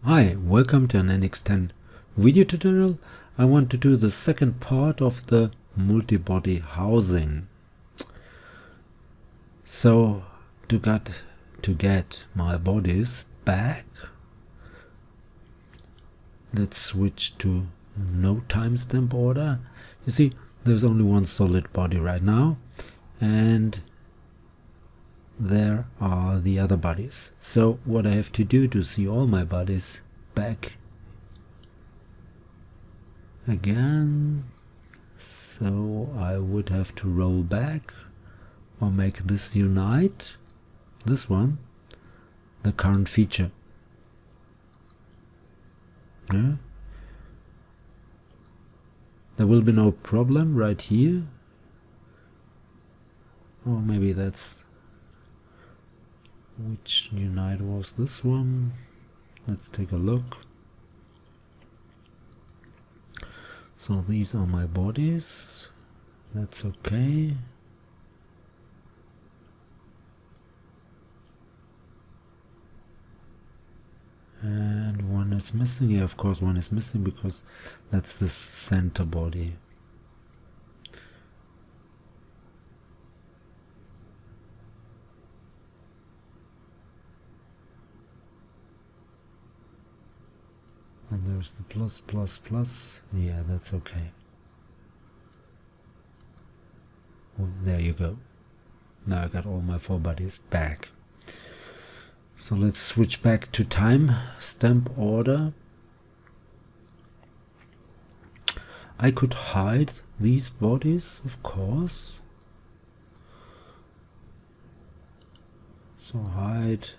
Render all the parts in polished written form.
Hi, welcome to an NX10 video tutorial. I want to do the second part of the multi-body housing. So to get my bodies back, let's switch to no timestamp order. You see, there's only one solid body right now, and there are the other bodies. So what I have to do to see all my bodies back again, so I would have to roll back or make this unite, this one, the current feature. Yeah. There will be no problem right here, or maybe that's which unite was this one. Let's take a look. So these are my bodies, that's okay. And one is missing. Yeah, of course one is missing because that's the center body. And there's the plus, plus, plus. Yeah, that's okay. Well, there you go. Now I got all my four bodies back. So let's switch back to time stamp order. I could hide these bodies, of course. So hide,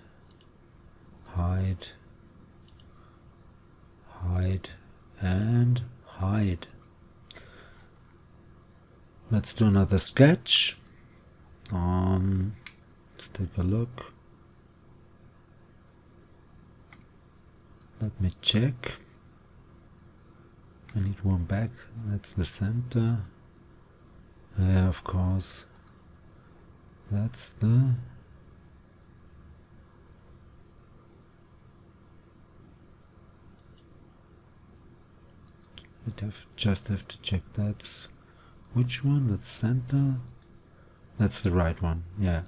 hide, hide, and hide. Let's do another sketch. Let's take a look. Let me check. I need one back. That's the center. Yeah, of course. That's the just have to check that's which one. That's center. That's the right one. Yeah,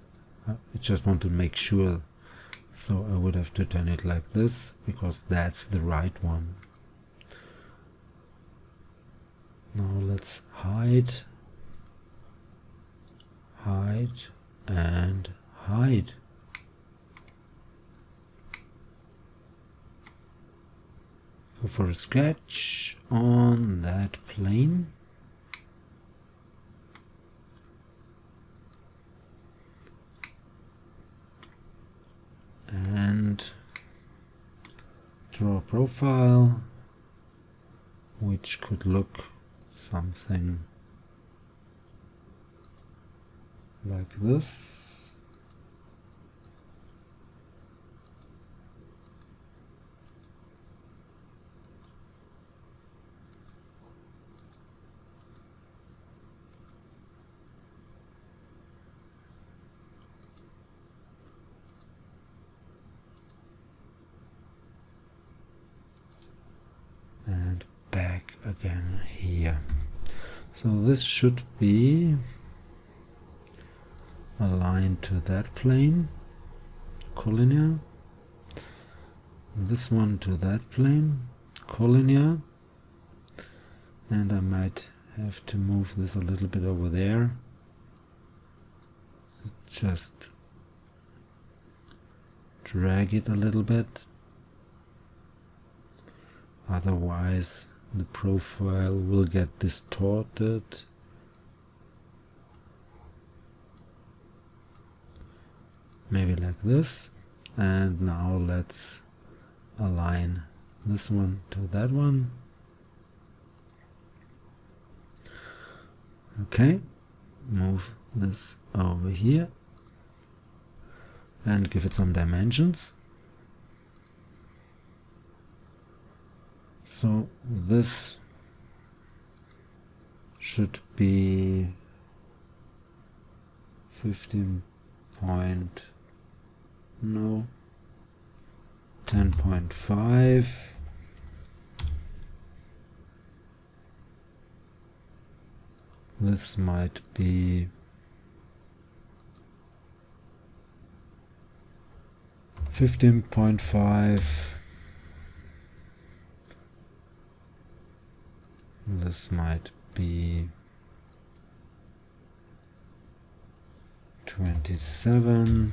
I just want to make sure. So I would have to turn it like this because that's the right one. Now let's hide, hide, and hide. Go for a sketch on that plane. And draw a profile which could look something like this. And back again here. So this should be aligned to that plane, collinear. This one to that plane, collinear. And I might have to move this a little bit over there. Just drag it a little bit. Otherwise the profile will get distorted. Maybe like this. And now let's align this one to that one. Okay, move this over here and give it some dimensions. So this should be 15 point, no, 10.5. This might be 15.5. This might be 27.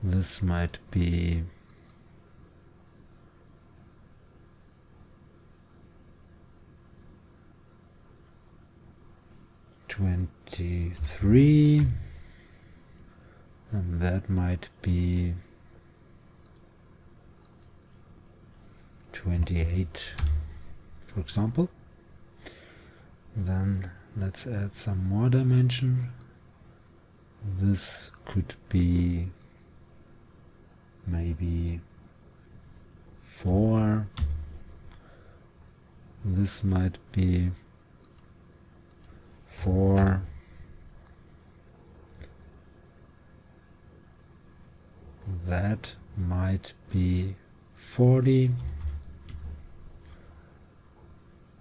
This might be 23, and that might be 28, for example. Then let's add some more dimension. This could be maybe 4. This might be 4. That might be 40.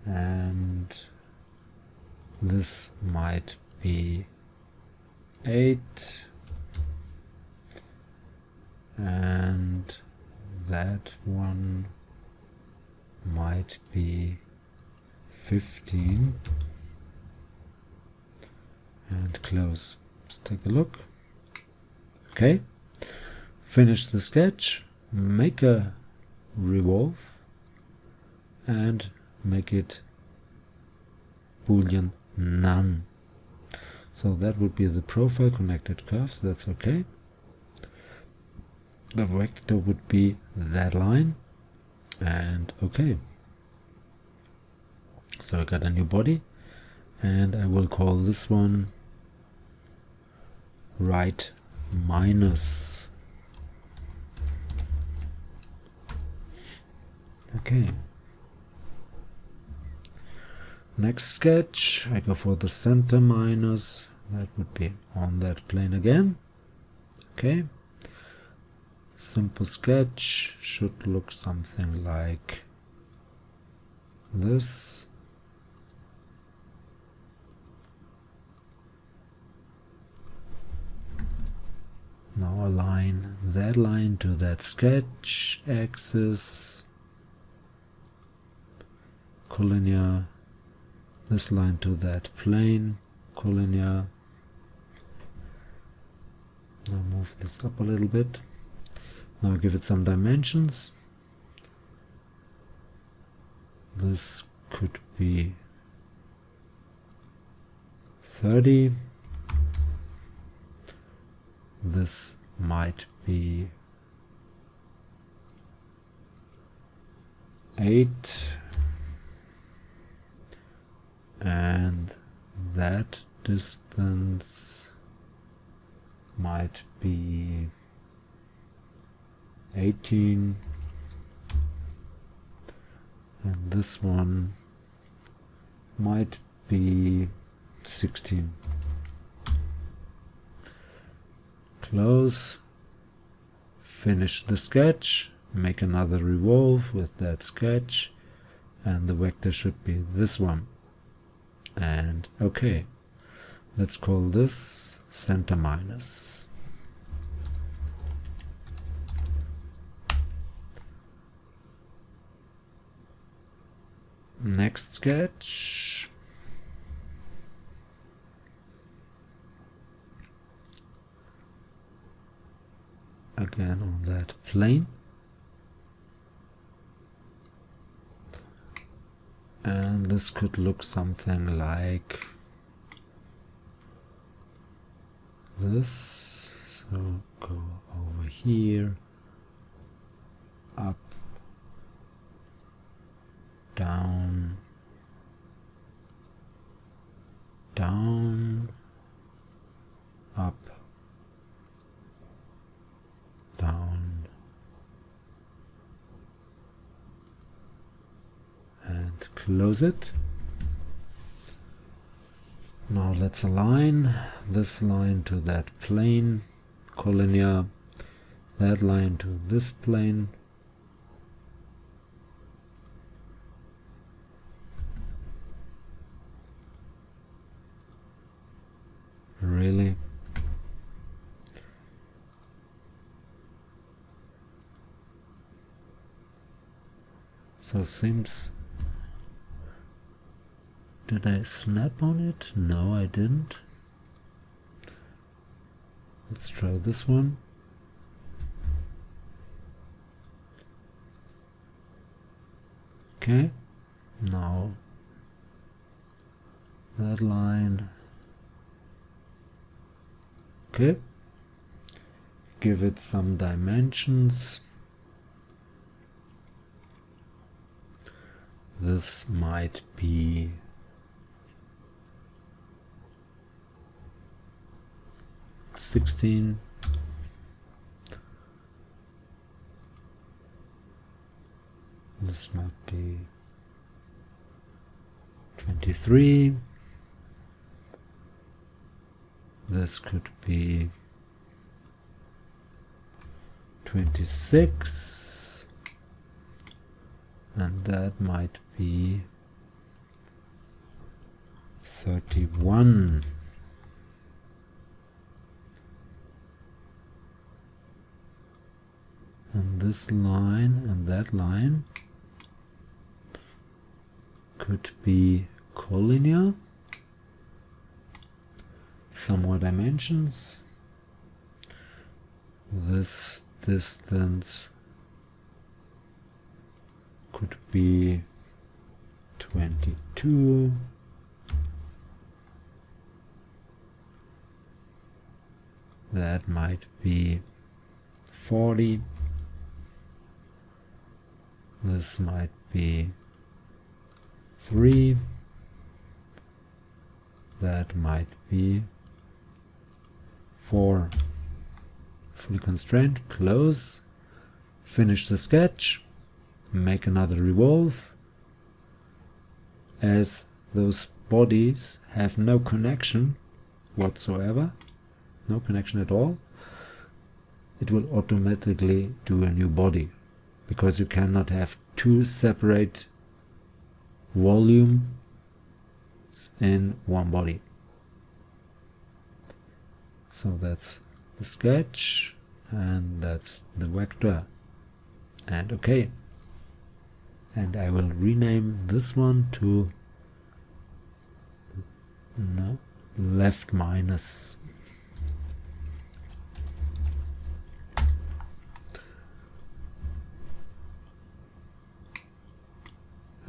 And this might be 8. And that one might be 15. And close. Let's take a look. Okay. Finish the sketch. Make a revolve and make it Boolean none. So that would be the profile connected curves. That's okay. The vector would be that line, and okay. So I got a new body, and I will call this one right minus. Okay. Next sketch, I go for the center minus. That would be on that plane again. Okay. Simple sketch should look something like this. Now align that line to that sketch axis, collinear, this line to that plane, collinear. Now move this up a little bit. Now give it some dimensions. This could be 30. This might be 8. And that distance might be 18, and this one might be 16. Close, finish the sketch, make another revolve with that sketch, and the vector should be this one. And okay, let's call this center minus. Next sketch. Again on that plane. And this could look something like this. So go over here, up, down, down, up, down, and close it. Now let's align this line to that plane. collinear that line to this plane. Really? So seems... Did I snap on it? No, I didn't. Let's try this one. Okay, now that line. Okay, give it some dimensions. This might be 16. This might be 23. This could be 26. And that might be 31. And this line and that line could be collinear. Some more dimensions. This distance could be 22. That might be 40. This might be 3. That might be 4. Fully constrained, close, finish the sketch, make another revolve. As those bodies have no connection whatsoever, no connection at all, it will automatically do a new body, because you cannot have two separate volumes in one body. So that's the sketch, and that's the vector, and okay. And I will rename this one to left minus.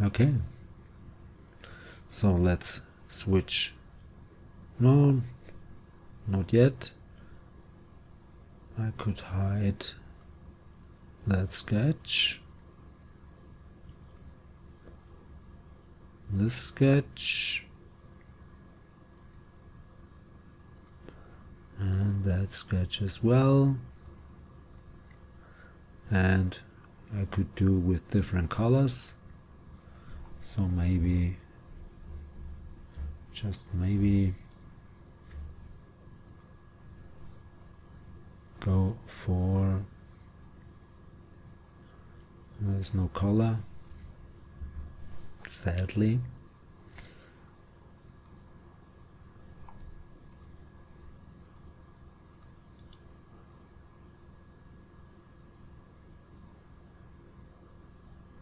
Okay, so let's switch. No, not yet. I could hide that sketch, this sketch, and that sketch as well. And I could do with different colors. So maybe, just maybe, go for, there's no color, sadly.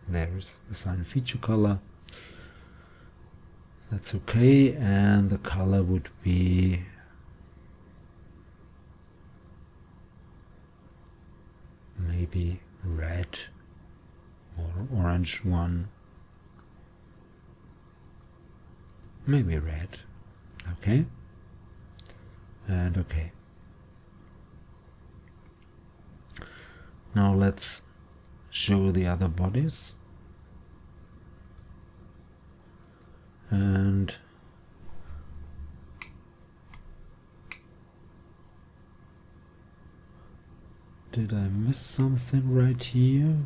There's assign feature color. That's okay, and the color would be maybe red or orange one. Maybe red. Okay. And okay. Now let's show the other bodies. And did I miss something right here?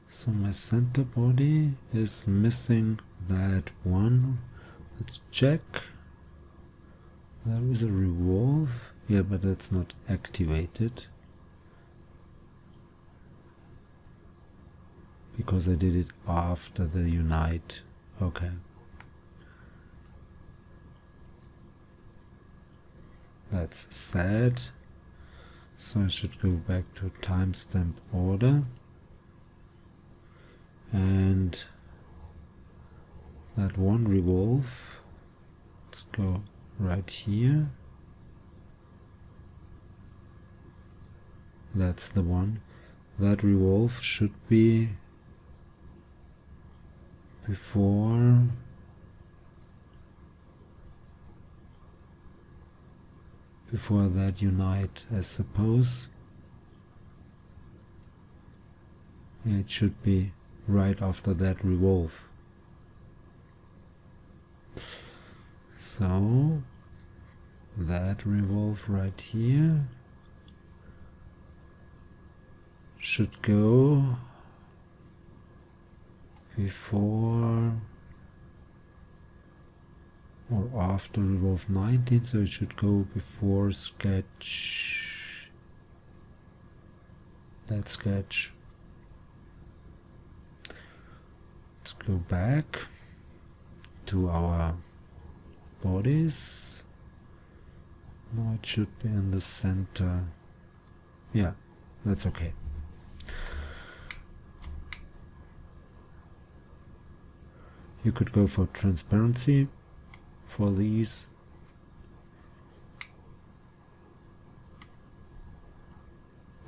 So my center body is missing that one. Let's check. There is a revolve Yeah, but that's not activated because I did it after the unite. Okay. That's sad. So I should go back to timestamp order and that one revolve. Let's go right here. That's the one. That revolve should be before that unite, I suppose. It should be right after that revolve. So that revolve right here should go before or after revolve 19, so it should go before sketch, that sketch. Let's go back to our bodies. Now it should be in the center. Yeah, that's okay. You could go for transparency for these.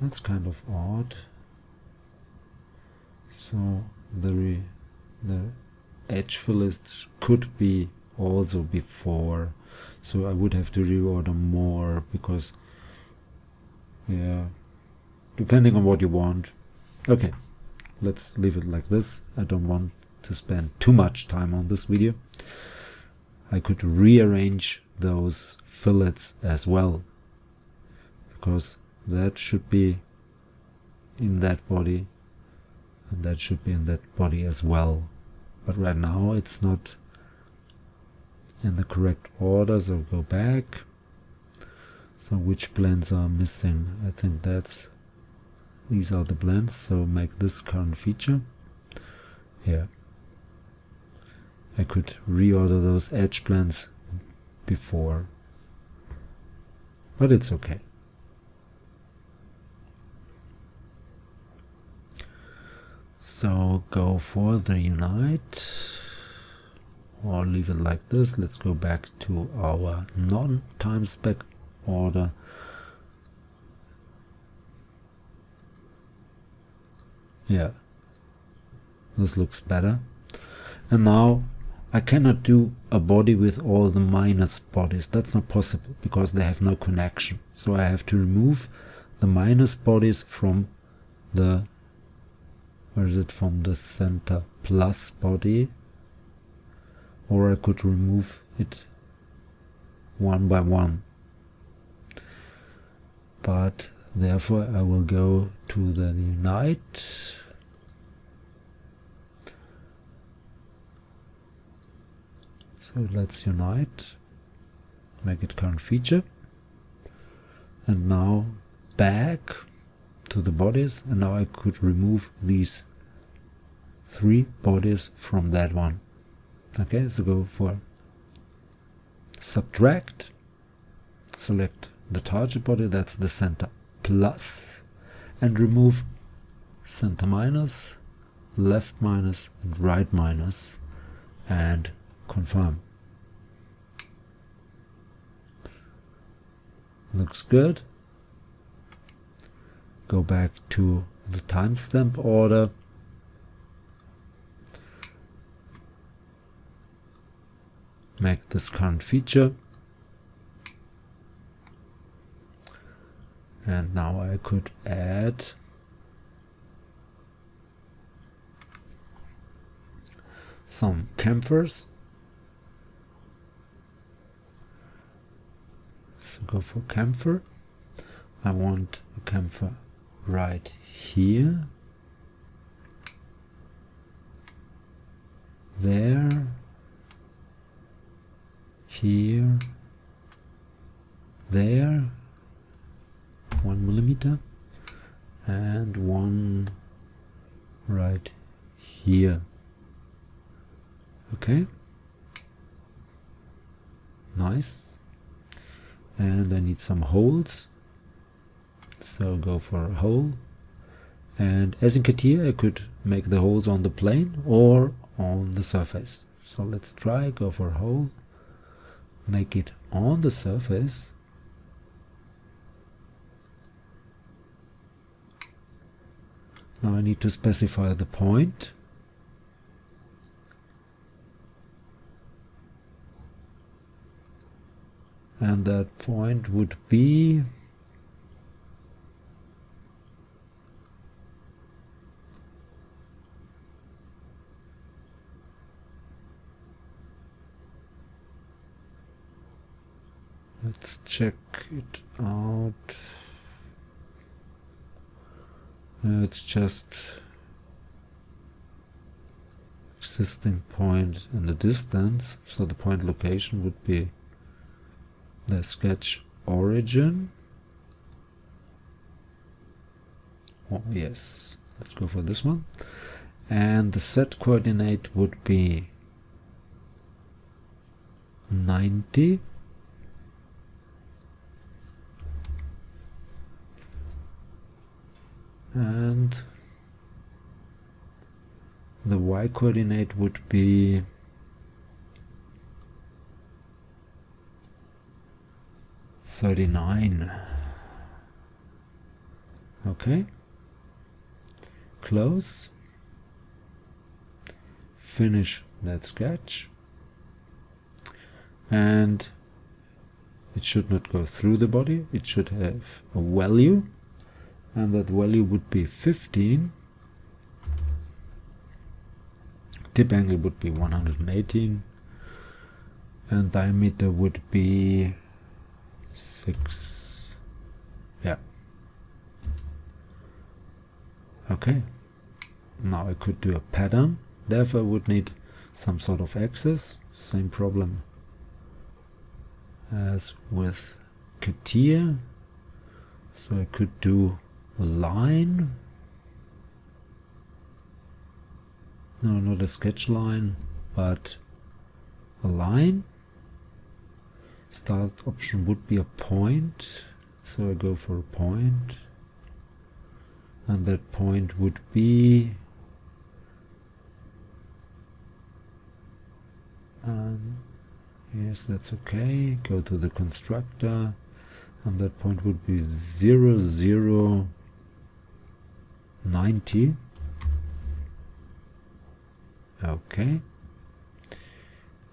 That's kind of odd. So the edge fillets could be also before, so I would have to reorder more because, yeah, depending on what you want. Okay, let's leave it like this. I don't want to spend too much time on this video. I could rearrange those fillets as well, because that should be in that body and that should be in that body as well, but right now it's not in the correct order, so go back. So which blends are missing? I think these are the blends, so make this current feature. Yeah, I could reorder those edge blends before, but it's okay. So go for the unite or leave it like this. Let's go back to our non-time spec order. Yeah, this looks better. And now I cannot do a body with all the minus bodies. That's not possible because they have no connection. So I have to remove the minus bodies from the, where is it, from the center plus body, or I could remove it one by one. But therefore I will go to the unite. So let's unite, make it current feature, and now back to the bodies, and now I could remove these 3 bodies from that one. Okay, so go for subtract, select the target body, that's the center plus, and remove center minus, left minus, and right minus, and confirm. Looks good. Go back to the timestamp order. Make this current feature. And now I could add some chamfers. So go for chamfer. I want a chamfer right here, there, here, there, here. Okay, nice. And I need some holes, so go for a hole. And as in CATIA, I could make the holes on the plane or on the surface. So let's try, go for a hole, make it on the surface. Now I need to specify the point. And that point would be let's check it out. It's just existing point and the distance, so the point location would be the sketch origin. Oh yes, let's go for this one. And the set coordinate would be 90. And the y coordinate would be 39. Okay, close, finish that sketch, and it should not go through the body, it should have a value, and that value would be 15. Tip angle would be 118, and diameter would be 6. Yeah. Okay. Now I could do a pattern. Therefore I would need some sort of axis. Same problem as with CATIA. So I could do a line. No, not a sketch line, but a line. Start option would be a point, so I go for a point, and that point would be yes, that's okay. Go to the constructor, and that point would be 0, 0, 90. Okay.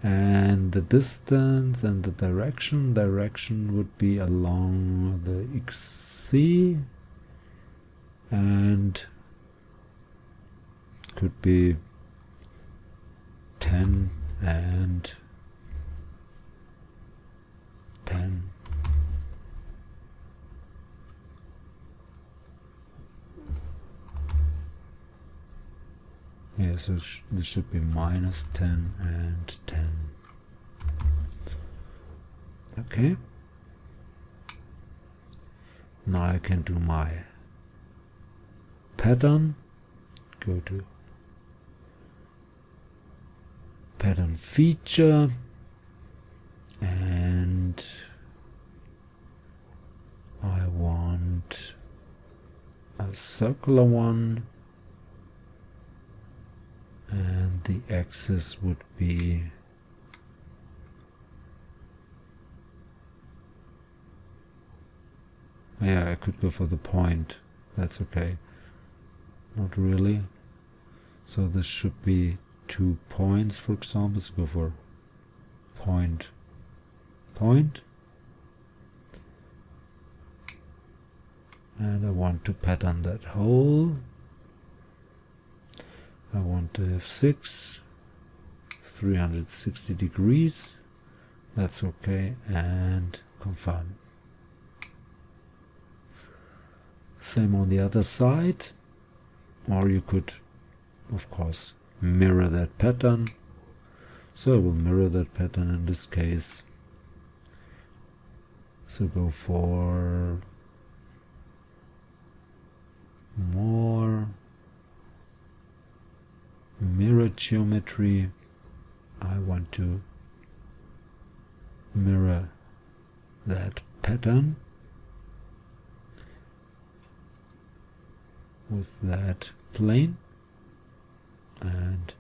And the distance and the direction would be along the XC, and could be 10 and 10. Yeah, so this should be minus 10 and 10. Okay. Now I can do my pattern. Go to pattern feature, and I want a circular one. And the axis would be yeah, I could go for the point, that's okay, not really. So this should be 2 points, for example, so go for point, point, and I want to pattern that hole. I want to have 6, 360 degrees, that's okay, and confirm. Same on the other side, or you could of course mirror that pattern. So I will mirror that pattern in this case. So go for more, mirror geometry. I want to mirror that pattern with that plane, and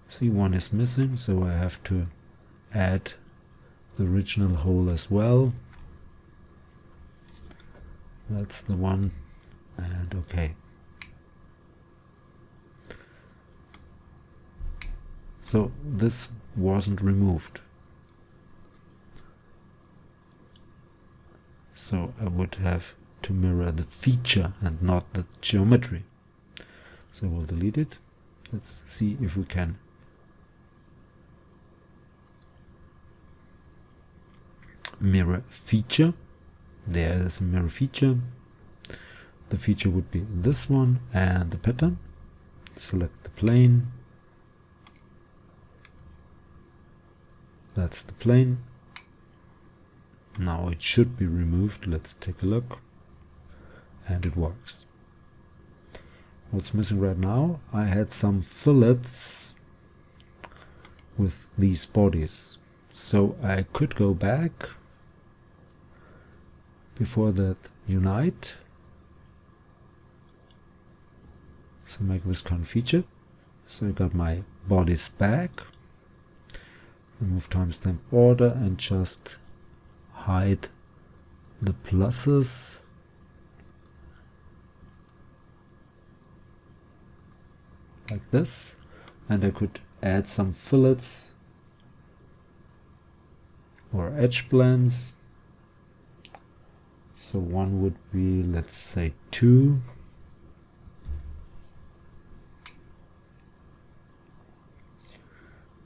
see, one is missing, so I have to add the original hole as well. That's the one, and okay. So this wasn't removed, so I would have to mirror the feature and not the geometry. So we'll delete it. Let's see if we can mirror feature. There is a mirror feature. The feature would be this one, and the pattern. Select the plane. That's the plane. Now it should be removed. Let's take a look. And it works. What's missing right now? I had some fillets with these bodies. So I could go back before that unite. So make this kind of feature. So I got my bodies back. Remove timestamp order and just hide the pluses. Like this. And I could add some fillets or edge blends. So one would be, let's say 2.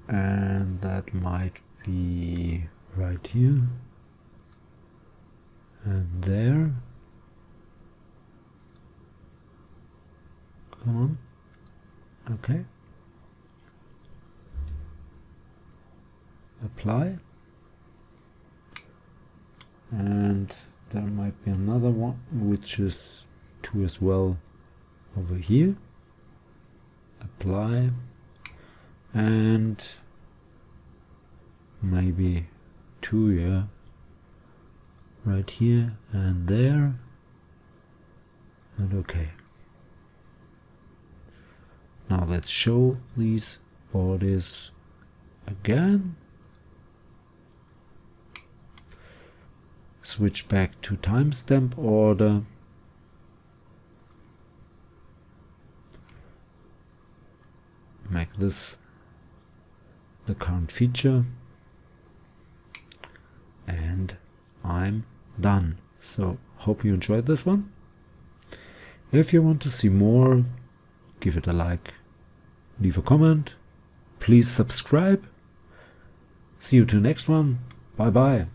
And that might be right here and there. Come on. Okay. Apply. And there might be another one which is 2 as well over here. Apply. And maybe 2, yeah, right here and there, and okay. Now let's show these bodies again. Switch back to timestamp order. Make this the current feature, and I'm done. So hope you enjoyed this one. If you want to see more, give it a like, leave a comment, please subscribe. See you to the next one. Bye bye.